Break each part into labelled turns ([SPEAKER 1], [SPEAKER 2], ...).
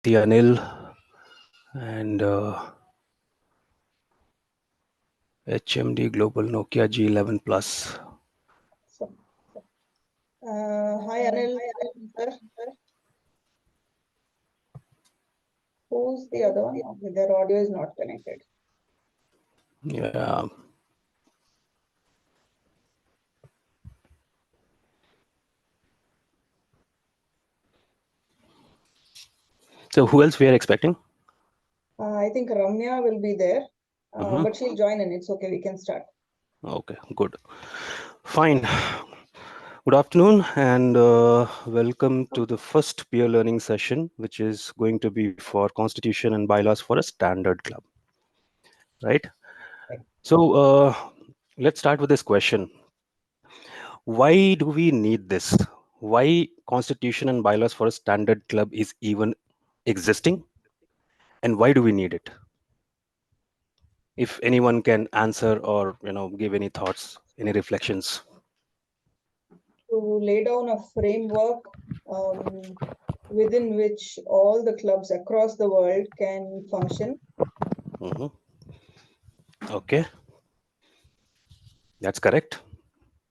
[SPEAKER 1] The Anil and HMD Global Nokia G11 Plus.
[SPEAKER 2] So, hi Anil, sir. Who's the other one? Okay, their audio is not connected.
[SPEAKER 1] Yeah. So who else we are expecting?
[SPEAKER 2] I think Ramya will be there, but she'll join in. It's okay, we can start.
[SPEAKER 1] Okay, good. Fine. Good afternoon and welcome to the first peer learning session, which is going to be for Constitution and Bylaws for a Standard Club. Right? So let's start with this question. Why do we need this? Why Constitution and Bylaws for a Standard Club is even existing? And why do we need it? If anyone can answer or give any thoughts, any reflections.
[SPEAKER 2] To lay down a framework within which all the clubs across the world can function.
[SPEAKER 1] Okay, that's correct,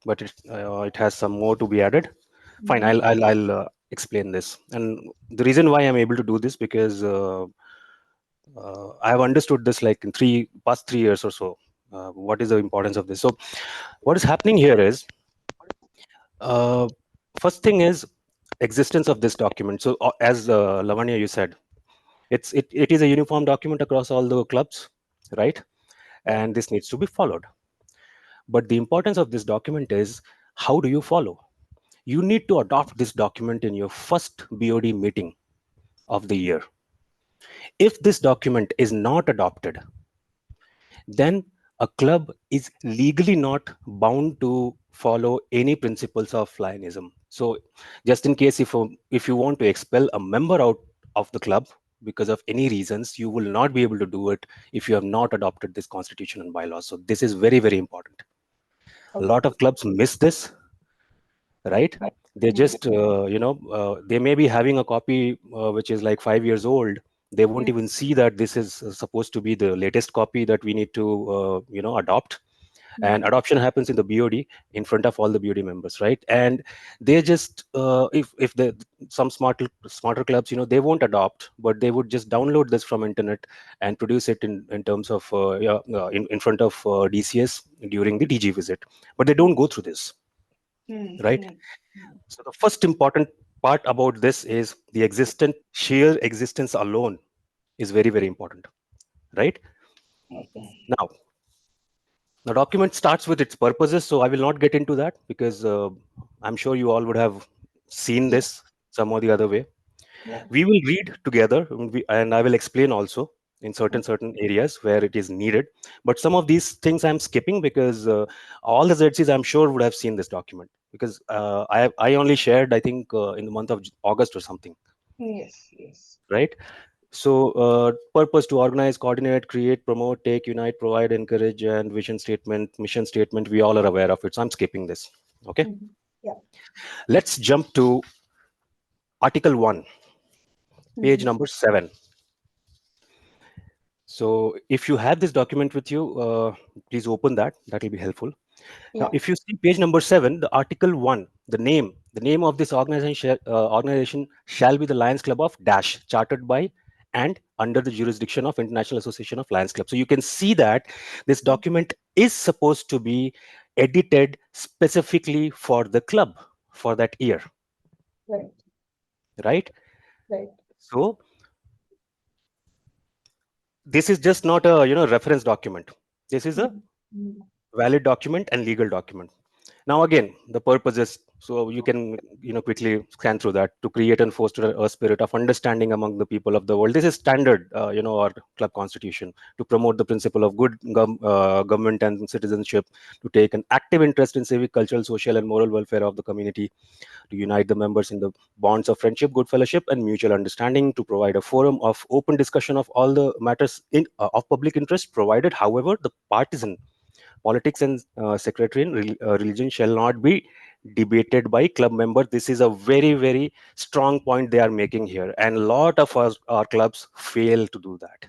[SPEAKER 1] but it has some more to be added. Fine, I'll explain this. And the reason why I'm able to do this because I have understood this like in past 3 years or so. What is the importance of this? So what is happening here is first thing is existence of this document. So as Lavanya, you said, it is a uniform document across all the clubs, right? And this needs to be followed. But the importance of this document is, how do you follow? You need to adopt this document in your first BOD meeting of the year. If this document is not adopted, then a club is legally not bound to follow any principles of Lionism. So just in case if you want to expel a member out of the club because of any reasons, you will not be able to do it if you have not adopted this constitution and bylaws. So this is very, very important. A lot of clubs miss this, right? They just they may be having a copy which is like 5 years old. They won't even see that this is supposed to be the latest copy that we need to adopt. And adoption happens in the BOD in front of all the BOD members, right? And they just if the some smarter clubs, they won't adopt, but they would just download this from internet and produce it in terms of in front of DCS during the DG visit, but they don't go through this, right? So the first important part about this is the sheer existence alone is very, very important, right? Now, the document starts with its purposes, so I will not get into that because I'm sure you all would have seen this some or the other way. We will read together, and I will explain also in certain areas where it is needed. But some of these things I'm skipping because all the ZCs I'm sure would have seen this document because I only shared, I think, in the month of August or something.
[SPEAKER 2] Yes.
[SPEAKER 1] Right. So purpose: to organize, coordinate, create, promote, take, unite, provide, encourage, and vision statement, mission statement. We all are aware of it. So I'm skipping this. Okay.
[SPEAKER 2] Yeah.
[SPEAKER 1] Let's jump to Article 1, page number 7. So if you have this document with you, please open that. That will be helpful. Now, if you see page number 7, the Article 1, the name of this organization shall be the Lions Club of Dash, chartered by and under the jurisdiction of International Association of Lions Club. So you can see that this document is supposed to be edited specifically for the club for that year. Right? So this is just not a reference document. This is a valid document and legal document. Now again, the purpose is, so you can quickly scan through that, to create and foster a spirit of understanding among the people of the world. This is standard our club constitution. To promote the principle of good government and citizenship, to take an active interest in civic, cultural, social, and moral welfare of the community, to unite the members in the bonds of friendship, good fellowship, and mutual understanding, to provide a forum of open discussion of all the matters of public interest, provided, however, the partisan politics and sectarian religion shall not be debated by club members. This is a very, very strong point they are making here, and a lot of our clubs fail to do that.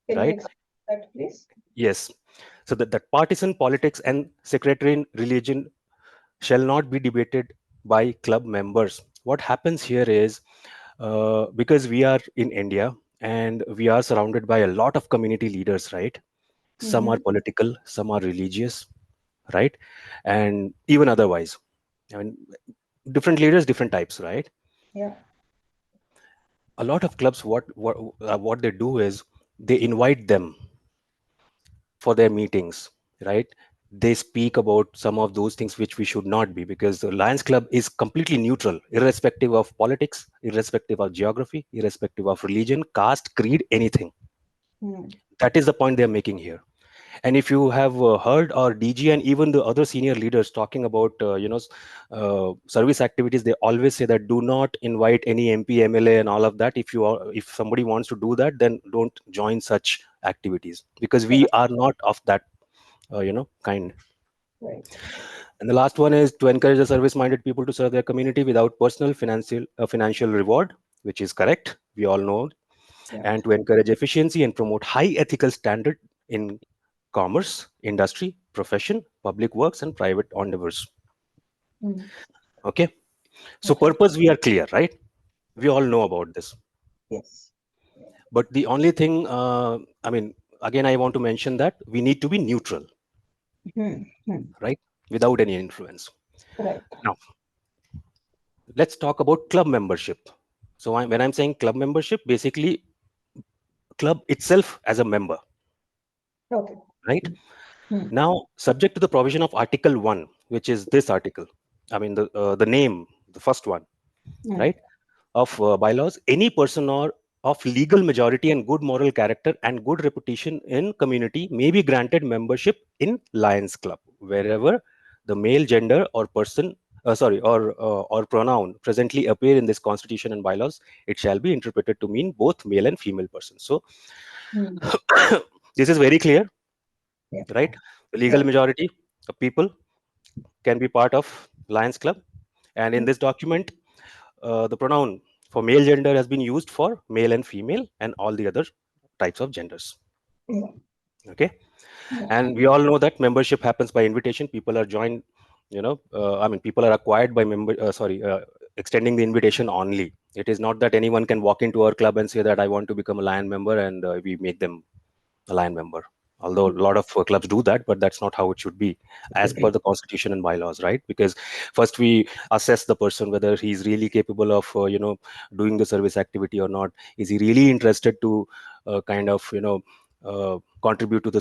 [SPEAKER 2] Can you
[SPEAKER 1] Right?
[SPEAKER 2] explain that, please?
[SPEAKER 1] Yes. So that partisan politics and sectarian religion shall not be debated by club members. What happens here is, because we are in India and we are surrounded by a lot of community leaders, right? Some are political, some are religious, right? And even otherwise. I mean, different leaders, different types, right?
[SPEAKER 2] Yeah.
[SPEAKER 1] A lot of clubs, what they do is they invite them for their meetings, right? They speak about some of those things which we should not be, because the Lions Club is completely neutral, irrespective of politics, irrespective of geography, irrespective of religion, caste, creed, anything. That is the point they're making here. And if you have heard our DG and even the other senior leaders talking about, service activities, they always say that do not invite any MP, MLA, and all of that. If somebody wants to do that, then don't join such activities, because we are not of that, kind.
[SPEAKER 2] Right.
[SPEAKER 1] And the last one is to encourage the service-minded people to serve their community without personal financial reward, which is correct. We all know.
[SPEAKER 2] Yeah.
[SPEAKER 1] And to encourage efficiency and promote high ethical standard in commerce, industry, profession, public works, and private endeavors. Okay. So
[SPEAKER 2] Okay.
[SPEAKER 1] purpose, we are clear, right? We all know about this.
[SPEAKER 2] Yes.
[SPEAKER 1] But the only thing, again, I want to mention that we need to be neutral, right? Without any influence.
[SPEAKER 2] Right.
[SPEAKER 1] Now, let's talk about club membership. So when I'm saying club membership, basically club itself as a member,
[SPEAKER 2] Okay.
[SPEAKER 1] right? Now, subject to the provision of Article 1, which is this article, the name, the first one, right, of bylaws, any person or of legal majority and good moral character and good reputation in community may be granted membership in Lions Club, wherever the male gender or person, or pronoun presently appear in this constitution and bylaws, it shall be interpreted to mean both male and female persons. So, this is very clear,
[SPEAKER 2] Yeah.
[SPEAKER 1] right? The legal majority of people can be part of Lions Club, and in this document, the pronoun for male gender has been used for male and female and all the other types of genders. Okay. And we all know that membership happens by invitation. People are joined, people are acquired by extending the invitation only. It is not that anyone can walk into our club and say that I want to become a Lion member, and we make them a Lion member. Although a lot of clubs do that, but that's not how it should be as per the constitution and bylaws, right? Because first we assess the person whether he's really capable of doing the service activity or not. Is he really interested to contribute to the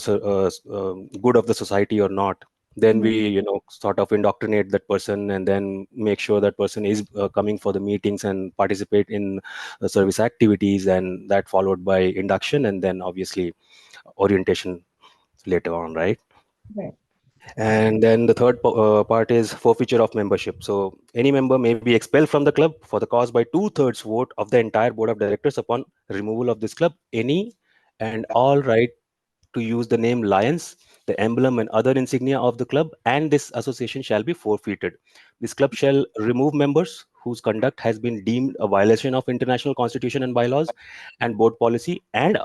[SPEAKER 1] good of the society or not? Then we sort of indoctrinate that person, and then make sure that person is coming for the meetings and participate in service activities, and that followed by induction, and then obviously orientation later on, right?
[SPEAKER 2] Right.
[SPEAKER 1] And then the third part is forfeiture of membership. So any member may be expelled from the club for the cause by 2/3 vote of the entire board of directors upon removal of this club. Any and all right to use the name Lions, the emblem and other insignia of the club and this association shall be forfeited. This club shall remove members whose conduct has been deemed a violation of international constitution and bylaws and board policy and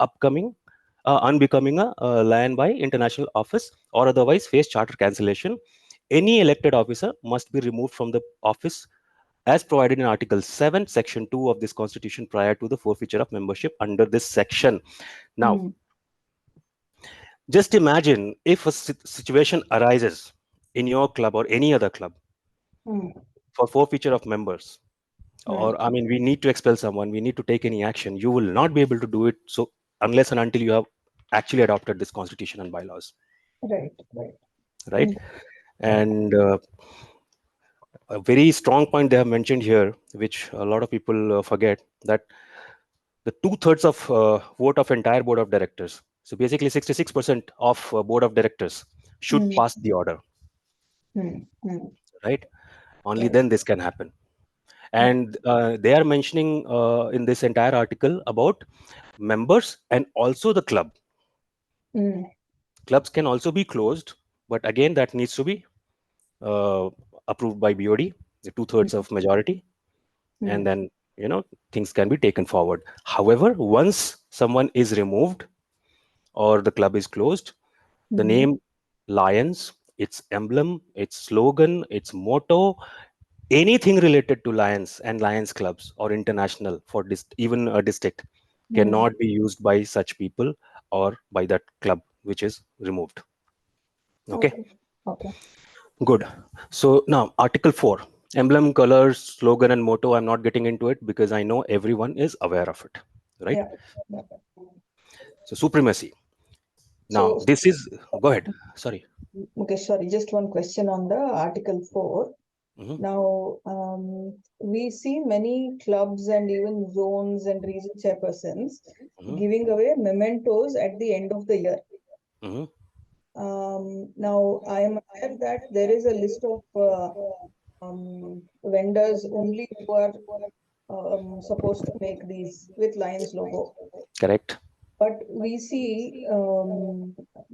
[SPEAKER 1] unbecoming a lion by international office, or otherwise face charter cancellation. Any elected officer must be removed from the office as provided in Article 7, Section 2 of this Constitution prior to the forfeiture of membership under this section. Now, just imagine if a situation arises in your club or any other club for forfeiture of members, or we need to expel someone, we need to take any action. You will not be able to do it so unless and until you have actually adopted this constitution and bylaws.
[SPEAKER 2] Right.
[SPEAKER 1] Right. And a very strong point they have mentioned here, which a lot of people forget, that the 2/3 of vote of entire board of directors. So basically 66% of board of directors should pass the order. Right. Only then this can happen. And they are mentioning in this entire article about members and also the club. Clubs can also be closed, but again, that needs to be approved by BOD, the 2/3 of majority, and then things can be taken forward. However, once someone is removed or the club is closed, the name Lions, its emblem, its slogan, its motto, anything related to Lions and Lions clubs or international for even a district cannot be used by such people or by that club which is removed. Okay.
[SPEAKER 2] Okay.
[SPEAKER 1] Good. So now Article 4, emblem, colors, slogan, and motto. I'm not getting into it because I know everyone is aware of it, right?
[SPEAKER 2] Yeah.
[SPEAKER 1] So supremacy. Now
[SPEAKER 2] So,
[SPEAKER 1] this is, go ahead. Sorry.
[SPEAKER 2] okay, sorry, just one question on the Article 4.
[SPEAKER 1] Mhm,
[SPEAKER 2] Now, we see many clubs and even zones and region chairpersons
[SPEAKER 1] mhm,
[SPEAKER 2] giving away mementos at the end of the year.
[SPEAKER 1] mhm,
[SPEAKER 2] Now, I am aware that there is a list of vendors only who are supposed to make these with Lions logo.
[SPEAKER 1] correct.
[SPEAKER 2] But we see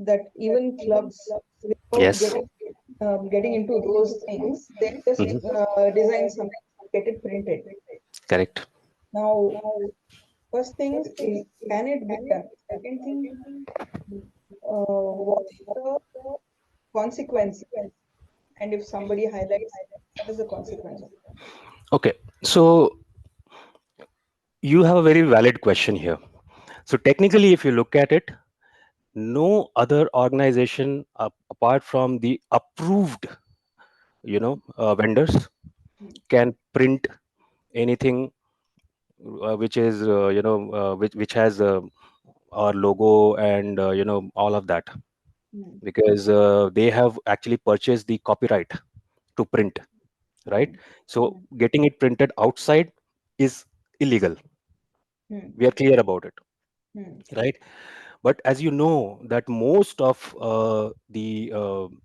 [SPEAKER 2] that even clubs, without
[SPEAKER 1] Yes.
[SPEAKER 2] getting into those things, they just
[SPEAKER 1] Mhm,
[SPEAKER 2] design something, get it printed.
[SPEAKER 1] correct.
[SPEAKER 2] Now, first thing, can it be done? Second thing, what is the consequence? And if somebody highlights, what is the consequence?
[SPEAKER 1] Okay. So you have a very valid question here. So technically, if you look at it, no other organization apart from the approved, vendors can print anything which is, which has our logo and all of that,
[SPEAKER 2] Hmm.
[SPEAKER 1] because they have actually purchased the copyright to print, right?
[SPEAKER 2] Hmm.
[SPEAKER 1] So
[SPEAKER 2] Hmm.
[SPEAKER 1] getting it printed outside is illegal.
[SPEAKER 2] Hmm.
[SPEAKER 1] We are clear about it,
[SPEAKER 2] Hmm.
[SPEAKER 1] right? But as you know that most of the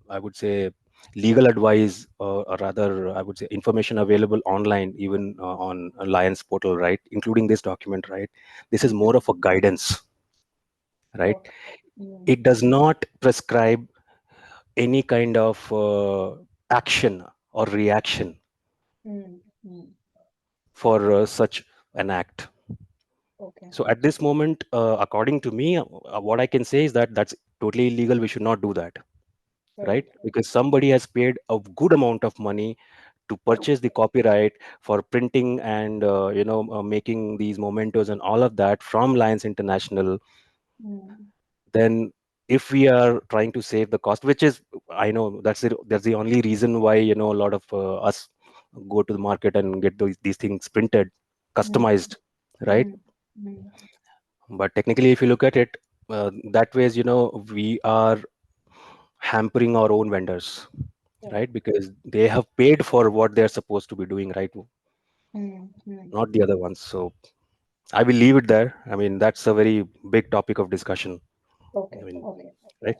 [SPEAKER 1] I would say legal advice, or rather I would say information available online, even on Alliance portal, right, including this document, right, this is more of a guidance, right?
[SPEAKER 2] Okay. Hmm.
[SPEAKER 1] It does not prescribe any kind of action or reaction
[SPEAKER 2] Hmm. Hmm.
[SPEAKER 1] for such an act.
[SPEAKER 2] Okay.
[SPEAKER 1] So at this moment, according to me, what I can say is that that's totally illegal. We should not do that, right?
[SPEAKER 2] Right.
[SPEAKER 1] Because somebody has paid a good amount of money to purchase the copyright for printing and making these mementos and all of that from Lions International.
[SPEAKER 2] Hmm.
[SPEAKER 1] Then if we are trying to save the cost, which is, I know that's the only reason why a lot of us go to the market and get these things printed,
[SPEAKER 2] Hmm.
[SPEAKER 1] customized, right?
[SPEAKER 2] Hmm. Hmm.
[SPEAKER 1] But technically if you look at it, that ways we are hampering our own vendors,
[SPEAKER 2] Correct.
[SPEAKER 1] right? Because they have paid for what they're supposed to be doing, right?
[SPEAKER 2] Hmm. Hmm.
[SPEAKER 1] Not the other ones. So I will leave it there. I mean, that's a very big topic of discussion. I
[SPEAKER 2] Okay.
[SPEAKER 1] mean,
[SPEAKER 2] Okay.
[SPEAKER 1] right?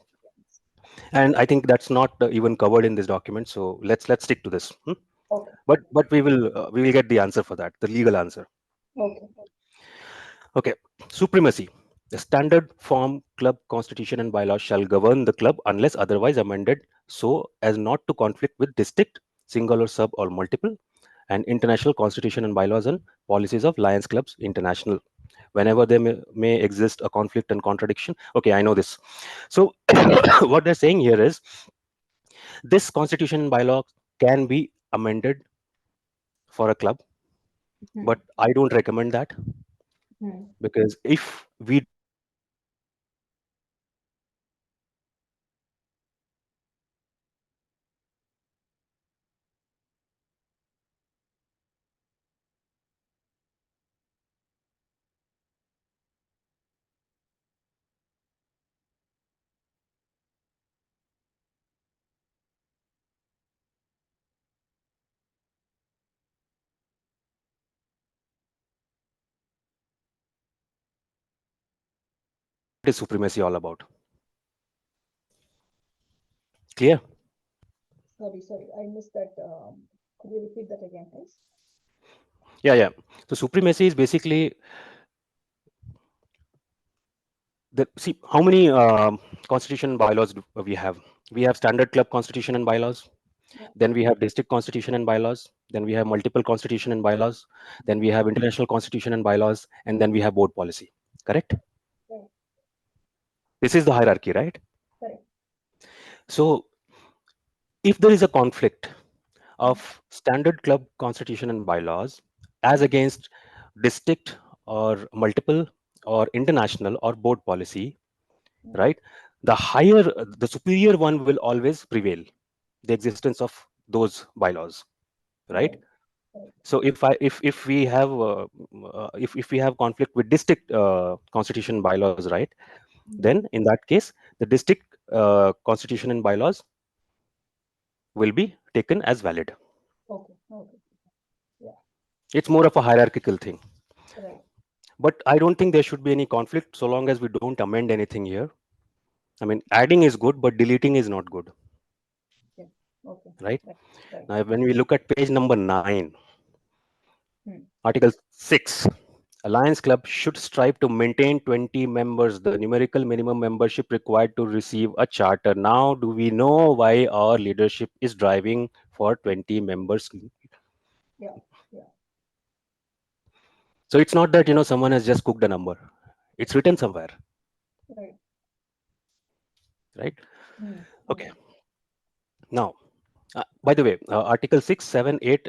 [SPEAKER 1] And I think that's not even covered in this document. So let's stick to this.
[SPEAKER 2] Okay.
[SPEAKER 1] But we will get the answer for that, the legal answer.
[SPEAKER 2] Okay.
[SPEAKER 1] Okay, supremacy. The standard form club constitution and bylaws shall govern the club unless otherwise amended so as not to conflict with district, single or sub or multiple, and international constitution and bylaws and policies of Lions Clubs International. Whenever there may exist a conflict and contradiction. Okay, I know this. So what they're saying here is this constitution and bylaw can be amended for a club,
[SPEAKER 2] Hmm.
[SPEAKER 1] but I don't recommend that,
[SPEAKER 2] Hmm.
[SPEAKER 1] because if we what is supremacy all about? Clear?
[SPEAKER 2] Sorry, I missed that. Could you repeat that again, please?
[SPEAKER 1] Yeah. So supremacy is basically the, see how many constitution and bylaws do we have. We have standard club constitution and bylaws,
[SPEAKER 2] Yeah.
[SPEAKER 1] Then we have district constitution and bylaws. Then we have multiple constitution and bylaws. Then we have international constitution and bylaws. And then we have board policy. Correct?
[SPEAKER 2] Right.
[SPEAKER 1] This is the hierarchy, right?
[SPEAKER 2] Correct.
[SPEAKER 1] So if there is a conflict of standard club constitution and bylaws as against district or multiple or international or board policy, right? The superior one will always prevail, the existence of those bylaws, right?
[SPEAKER 2] Right. Right.
[SPEAKER 1] So if we have if we have conflict with district constitution bylaws, right, then in that case the district constitution and bylaws will be taken as valid.
[SPEAKER 2] Okay. Okay. Yeah.
[SPEAKER 1] It's more of a hierarchical thing.
[SPEAKER 2] Right.
[SPEAKER 1] But I don't think there should be any conflict so long as we don't amend anything here. I mean, adding is good, but deleting is not good,
[SPEAKER 2] Yeah. Okay.
[SPEAKER 1] right?
[SPEAKER 2] Right. Right.
[SPEAKER 1] Now, when we look at page number 9,
[SPEAKER 2] Hmm.
[SPEAKER 1] Article 6, a Lions Club should strive to maintain 20 members, the numerical minimum membership required to receive a charter. Now, do we know why our leadership is driving for 20 members?
[SPEAKER 2] Yeah. Yeah.
[SPEAKER 1] So it's not that, someone has just cooked a number. It's written somewhere,
[SPEAKER 2] Right.
[SPEAKER 1] right?
[SPEAKER 2] Hmm.
[SPEAKER 1] Okay. Now, by the way, Article 6, 7, 8,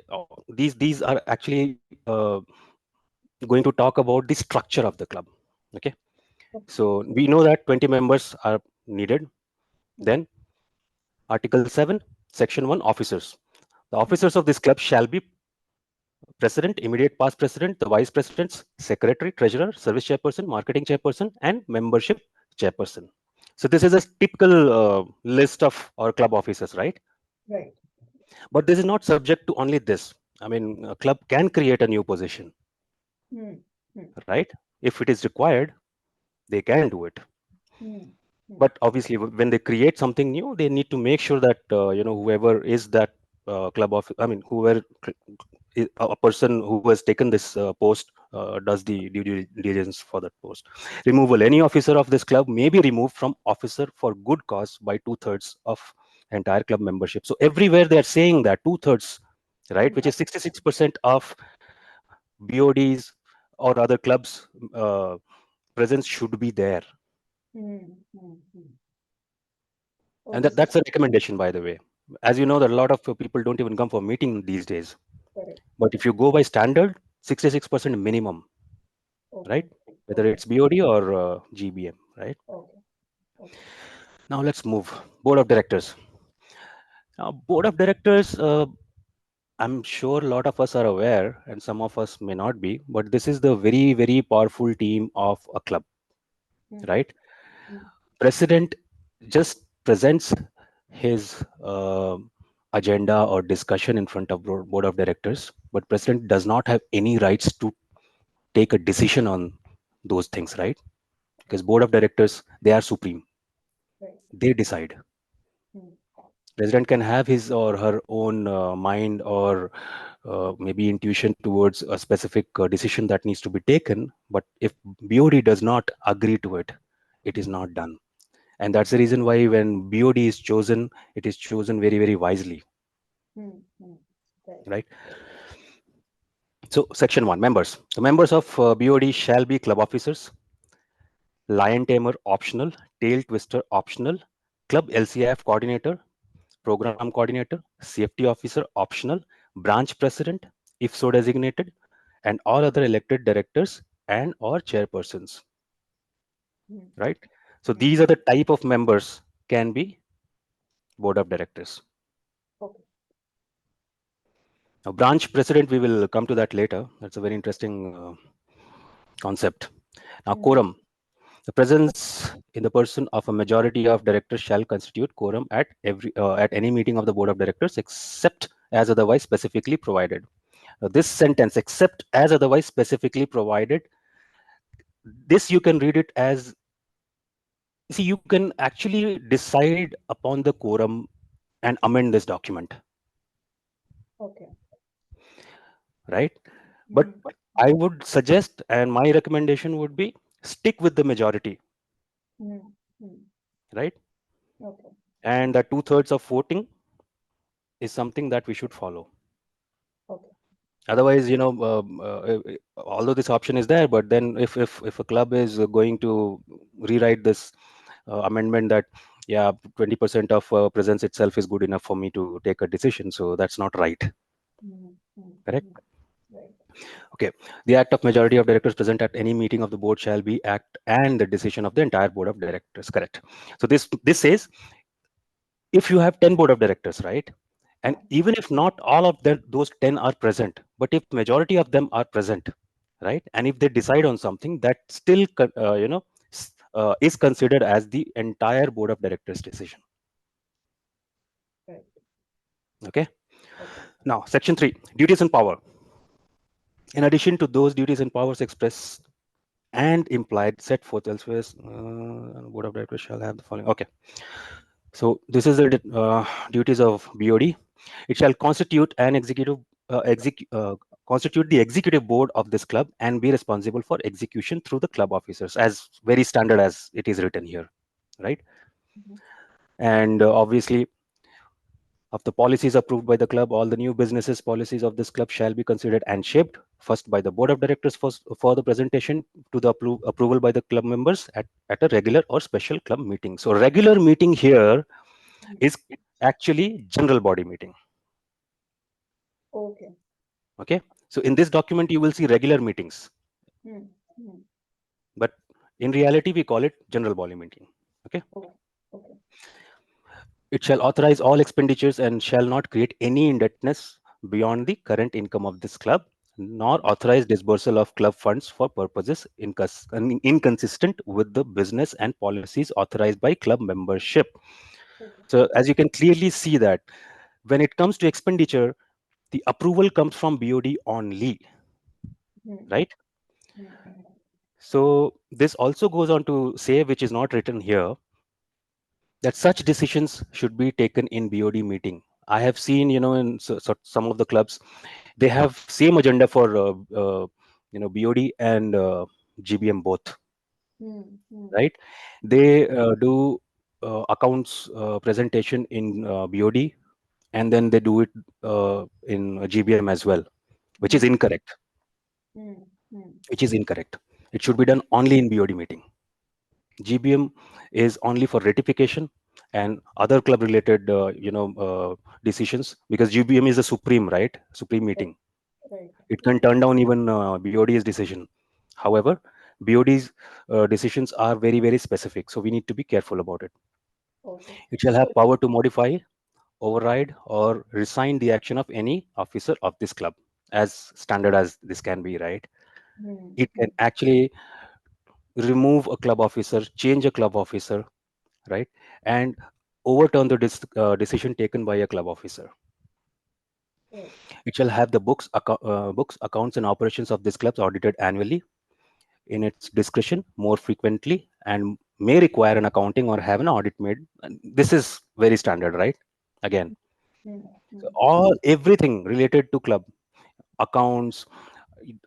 [SPEAKER 1] these are actually going to talk about the structure of the club. Okay. So we know that 20 members are needed. Then Article 7, Section 1, officers. The officers of this club shall be president, immediate past president, the vice presidents, secretary, treasurer, service chairperson, marketing chairperson, and membership chairperson. So this is a typical list of our club officers, right?
[SPEAKER 2] Right.
[SPEAKER 1] But this is not subject to only this. I mean, a club can create a new position,
[SPEAKER 2] Hmm. Hmm.
[SPEAKER 1] right? If it is required, they can do it.
[SPEAKER 2] Hmm.
[SPEAKER 1] But obviously, when they create something new, they need to make sure that whoever is that club of, I mean, whoever a person who has taken this post does the due diligence for that post. Removal: any officer of this club may be removed from officer for good cause by 2/3 of entire club membership. So everywhere they are saying that 2/3, right, which is 66% of BODs or other clubs presence should be there.
[SPEAKER 2] Hmm. Hmm.
[SPEAKER 1] And
[SPEAKER 2] Okay.
[SPEAKER 1] that's a recommendation, by the way. As you know, that a lot of people don't even come for meeting these days.
[SPEAKER 2] Correct.
[SPEAKER 1] But if you go by standard, 66% minimum,
[SPEAKER 2] Okay.
[SPEAKER 1] right? Whether
[SPEAKER 2] Okay.
[SPEAKER 1] it's BOD or GBM, right?
[SPEAKER 2] Okay. Okay.
[SPEAKER 1] Now let's move. Board of directors. Now, board of directors, I'm sure a lot of us are aware, and some of us may not be, but this is the very, very powerful team of a club, right? President just presents his agenda or discussion in front of board of directors, but president does not have any rights to take a decision on those things, right? Because board of directors, they are supreme.
[SPEAKER 2] Right.
[SPEAKER 1] They decide. President can have his or her own mind or maybe intuition towards a specific decision that needs to be taken, but if BOD does not agree to it, it is not done. And that's the reason why when BOD is chosen, it is chosen very, very wisely, right? So section 1, members. The members of BOD shall be club officers, lion tamer optional, tail twister optional, club LCIF coordinator, program coordinator, safety officer optional, branch president, if so designated, and all other elected directors and or chairpersons, right? So these are the type of members can be board of directors.
[SPEAKER 2] Okay.
[SPEAKER 1] Now, branch president, we will come to that later. That's a very interesting concept. Now, quorum. The presence in the person of a majority of directors shall constitute quorum at any meeting of the board of directors, except as otherwise specifically provided. This sentence, except as otherwise specifically provided, this you can read it as, see, you can actually decide upon the quorum and amend this document.
[SPEAKER 2] Okay.
[SPEAKER 1] Right? But I would suggest, and my recommendation would be, stick with the majority, right?
[SPEAKER 2] Okay.
[SPEAKER 1] And the 2/3 of voting is something that we should follow.
[SPEAKER 2] Okay.
[SPEAKER 1] Otherwise, although this option is there, but then if a club is going to rewrite this amendment that, yeah, 20% of presence itself is good enough for me to take a decision, so that's not right. Correct.
[SPEAKER 2] Right.
[SPEAKER 1] Okay. The act of majority of directors present at any meeting of the board shall be act and the decision of the entire board of directors. Correct. So this says, if you have 10 board of directors, right, and even if not all of those 10 are present, but if majority of them are present, right, and if they decide on something, that still is considered as the entire board of directors decision.
[SPEAKER 2] Right.
[SPEAKER 1] Okay.
[SPEAKER 2] Okay.
[SPEAKER 1] Now, section 3, duties and power. In addition to those duties and powers expressed and implied set forth elsewhere, board of directors shall have the following. Okay. So this is the duties of BOD. It shall constitute an constitute the executive board of this club and be responsible for execution through the club officers, as very standard as it is written here, right? And obviously, of the policies approved by the club, all the new businesses policies of this club shall be considered and shaped first by the board of directors for the presentation to the approval by the club members at a regular or special club meeting. So regular meeting here is actually general body meeting.
[SPEAKER 2] Okay.
[SPEAKER 1] Okay. So in this document, you will see regular meetings, but in reality, we call it general body meeting. Okay.
[SPEAKER 2] Okay.
[SPEAKER 1] It shall authorize all expenditures and shall not create any indebtedness beyond the current income of this club, nor authorize disbursal of club funds for purposes inconsistent with the business and policies authorized by club membership. So as you can clearly see that when it comes to expenditure, the approval comes from BOD only, right? So this also goes on to say, which is not written here, that such decisions should be taken in BOD meeting. I have seen, in some of the clubs, they have same agenda for, BOD and GBM both, right? They do accounts presentation in BOD, and then they do it in GBM as well, which is incorrect. Which is incorrect. It should be done only in BOD meeting. GBM is only for ratification and other club related, decisions, because GBM is the supreme, right? Supreme meeting.
[SPEAKER 2] Right.
[SPEAKER 1] It can turn down even BOD's decision. However, BOD's decisions are very, very specific. So we need to be careful about it.
[SPEAKER 2] Okay.
[SPEAKER 1] It shall have power to modify, override, or resign the action of any officer of this club, as standard as this can be, right? It can actually remove a club officer, change a club officer, right, and overturn the decision taken by a club officer.
[SPEAKER 2] Right.
[SPEAKER 1] It shall have the books, accounts, and operations of this club audited annually in its discretion more frequently, and may require an accounting or have an audit made. And this is very standard, right? Again, so everything related to club accounts,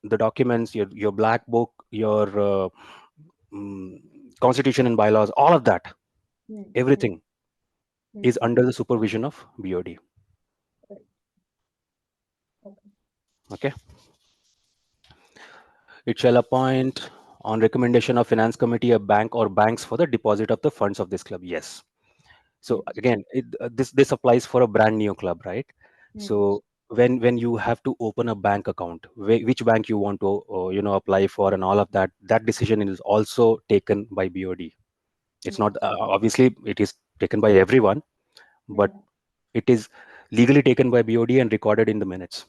[SPEAKER 1] the documents, your black book, your constitution and bylaws, all of that, everything is under the supervision of BOD. Okay. It shall appoint, on recommendation of finance committee, a bank or banks for the deposit of the funds of this club. Yes. So again, this applies for a brand new club, right? So when you have to open a bank account, which bank you want to apply for, and all of that, that decision is also taken by BOD. It's not obviously it is taken by everyone, but it is legally taken by BOD and recorded in the minutes.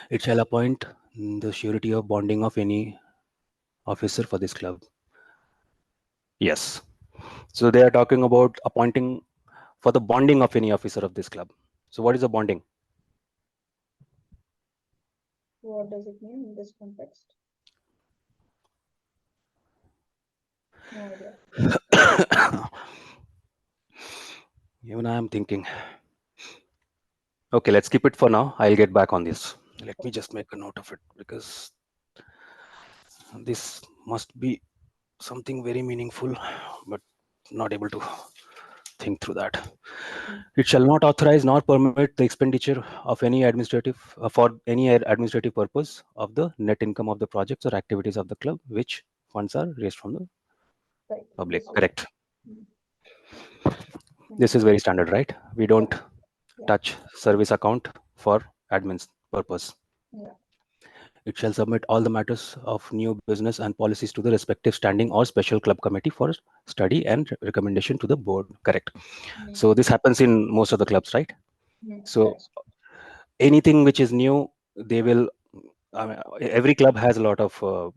[SPEAKER 1] It shall appoint the surety of bonding of any officer for this club. Yes. So they are talking about appointing for the bonding of any officer of this club. So what is the bonding?
[SPEAKER 2] What does it mean in this context? No idea.
[SPEAKER 1] Even I am thinking. Okay, let's keep it for now. I'll get back on this. Let me just make a note of it, because this must be something very meaningful, but not able to think through that. It shall not authorize nor permit the expenditure of any administrative for any administrative purpose of the net income of the projects or activities of the club, which funds are raised from the public. Correct. This is very standard, right? We don't touch service account for admin's purpose. It shall submit all the matters of new business and policies to the respective standing or special club committee for study and recommendation to the board. Correct. So this happens in most of the clubs, right? So anything which is new, they will. Every club has a lot of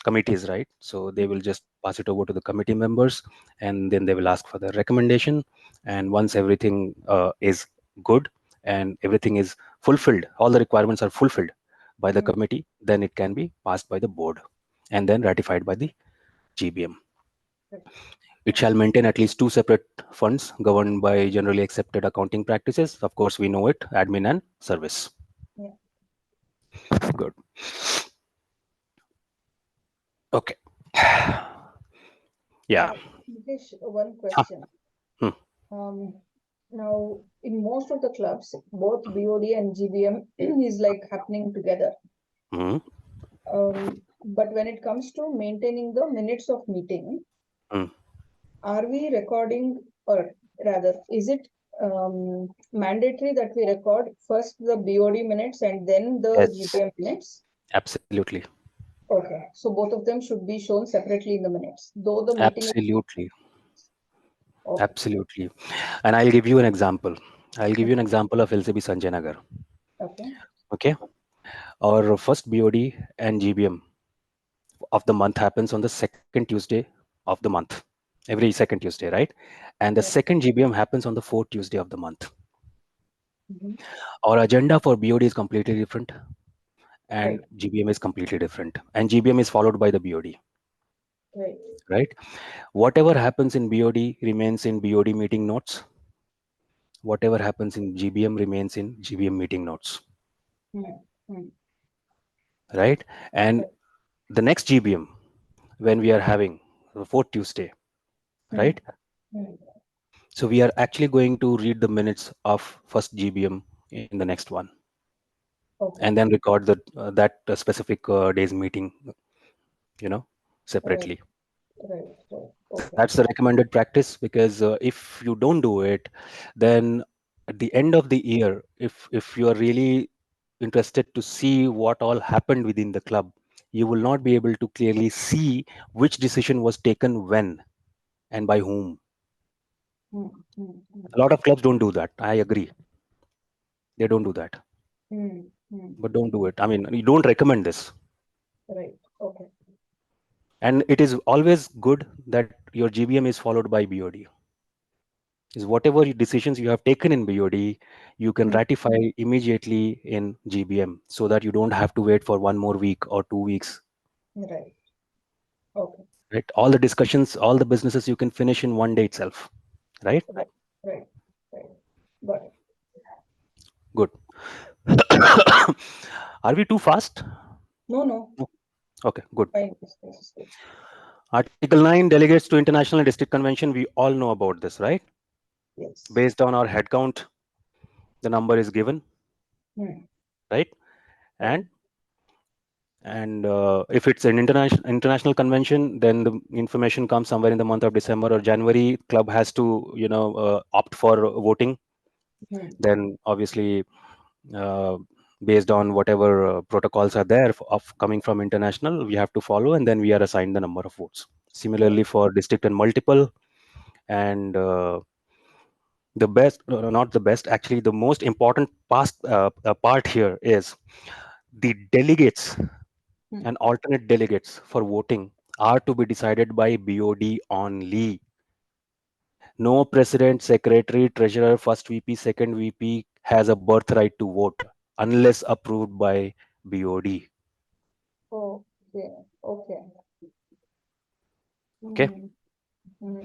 [SPEAKER 1] committees, right? So they will just pass it over to the committee members, and then they will ask for the recommendation. And once everything is good and everything is fulfilled, all the requirements are fulfilled by the committee, then it can be passed by the board and then ratified by the GBM. It shall maintain at least two separate funds governed by generally accepted accounting practices. Of course, we know it, admin and service. Good. Okay. Yeah.
[SPEAKER 2] Nitesh, one question. Now, in most of the clubs, both BOD and GBM is like happening together. But when it comes to maintaining the minutes of meeting, are we recording, or rather, is it mandatory that we record first the BOD minutes and then the GBM minutes?
[SPEAKER 1] Absolutely.
[SPEAKER 2] Okay, so both of them should be shown separately in the minutes, though the meeting.
[SPEAKER 1] Absolutely. Okay. Absolutely. And I'll give you an example. I'll give you an example of LCB Sanjay Nagar. Okay. Our first BOD and GBM of the month happens on the second Tuesday of the month, every second Tuesday, right? And the second GBM happens on the fourth Tuesday of the month. Our agenda for BOD is completely different, and GBM is completely different, and GBM is followed by the BOD. Right? Whatever happens in BOD remains in BOD meeting notes. Whatever happens in GBM remains in GBM meeting notes. Right? And the next GBM, when we are having the fourth Tuesday, right? So we are actually going to read the minutes of first GBM in the next one, and then record that specific day's meeting, separately. That's the recommended practice, because if you don't do it, then at the end of the year, if you are really interested to see what all happened within the club, you will not be able to clearly see which decision was taken when and by whom. A lot of clubs don't do that. I agree. They don't do that. But don't do it. I mean, you don't recommend this.
[SPEAKER 2] Right. Okay.
[SPEAKER 1] And it is always good that your GBM is followed by BOD. Is whatever decisions you have taken in BOD, you can ratify immediately in GBM, so that you don't have to wait for one more week or 2 weeks.
[SPEAKER 2] Right. Okay.
[SPEAKER 1] Right. All the discussions, all the businesses you can finish in one day itself. Right.
[SPEAKER 2] Right. Got it.
[SPEAKER 1] Good. Are we too fast?
[SPEAKER 2] No.
[SPEAKER 1] Okay, good.
[SPEAKER 2] Fine.
[SPEAKER 1] Article 9, delegates to international and district convention. We all know about this, right?
[SPEAKER 2] Yes.
[SPEAKER 1] Based on our head count, the number is given, right? And if it's an international convention, then the information comes somewhere in the month of December or January. Club has to opt for voting. Then obviously, based on whatever protocols are there coming from international, we have to follow, and then we are assigned the number of votes. Similarly for district and multiple, and the best, not the best, actually the most important part here is the delegates and alternate delegates for voting are to be decided by BOD only. No president, secretary, treasurer, first VP, second VP has a birthright to vote unless approved by BOD.
[SPEAKER 2] Okay.
[SPEAKER 1] Okay.